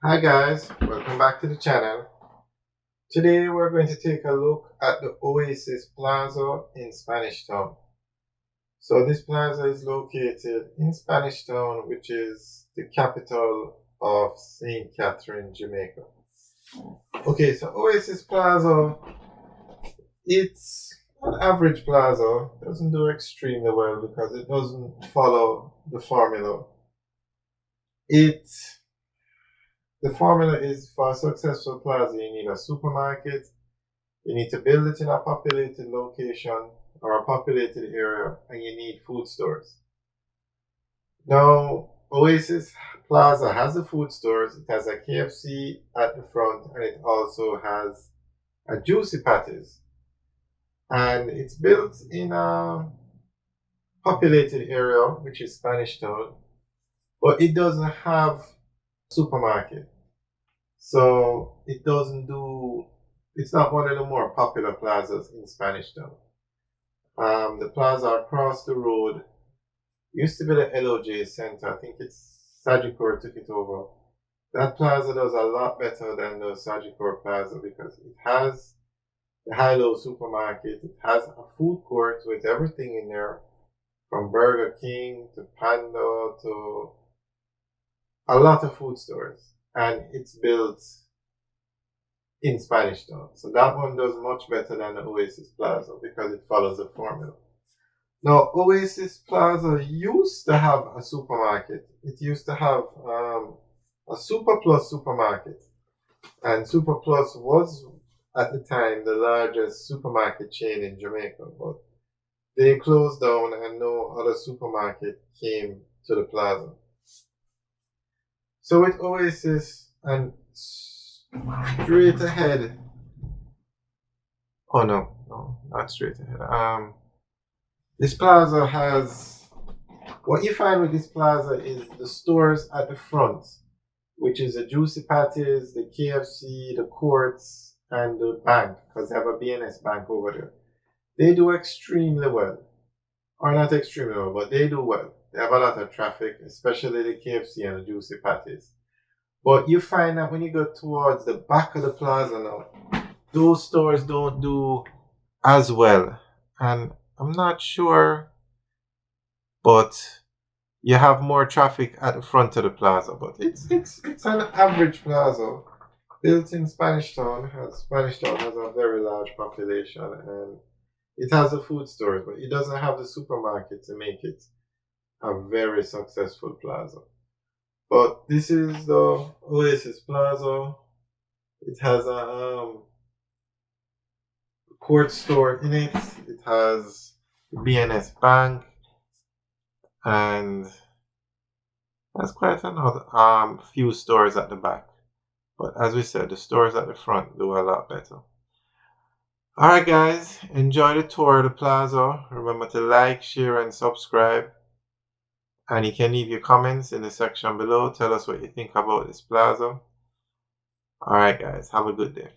Hi guys, welcome back to the channel. Today we're going to take a look at the Oasis Plaza in Spanish Town. So this plaza is located in Spanish Town, which is the capital of St. Catherine, Jamaica. Okay, so Oasis Plaza, it's an average plaza. Doesn't do extremely well because it doesn't follow the formula. It The formula is for a successful plaza, you need a supermarket. You need to build it in a populated location or a populated area, and you need food stores. Now, Oasis Plaza has the food stores. It has a KFC at the front, and it also has a Juicy Patties. And it's built in a populated area, which is Spanish Town, but it doesn't have supermarket. So it's not one of the more popular plazas in Spanish Town. The plaza across the road used to be the LOJ Center. I think it's Sagicor took it over. That plaza does a lot better than the Sagicor Plaza because it has the high-low supermarket. It has a food court with everything in there, from Burger King to Panda to a lot of food stores. And it's built in Spanish Town. So that one does much better than the Oasis Plaza because it follows the formula. Now, Oasis Plaza used to have a supermarket. It used to have a Super Plus supermarket. And Super Plus was, at the time, the largest supermarket chain in Jamaica. But they closed down and no other supermarket came to the plaza. So with Oasis and straight ahead. Oh no, not straight ahead. This plaza has, what you find with this plaza is the stores at the front, which is the Juicy Patties, the KFC, the courts, and the bank, because they have a BNS bank over there. They do extremely well. Or not extremely well, but they do well. They have a lot of traffic, especially the KFC and the Juicy Patties. But you find that when you go towards the back of the plaza now, those stores don't do as well. And I'm not sure, but you have more traffic at the front of the plaza. But it's an average plaza built in Spanish Town. Spanish Town has a very large population and it has the food stores, but it doesn't have the supermarket to make it a very successful plaza. But this is the Oasis Plaza. It has a court store in it. It has the BNS Bank, and there's quite another few stores at the back. But as we said, the stores at the front do a lot better. Alright guys, enjoy the tour of the plaza. Remember to like, share, and subscribe. And you can leave your comments in the section below. Tell us what you think about this plaza. Alright guys, have a good day.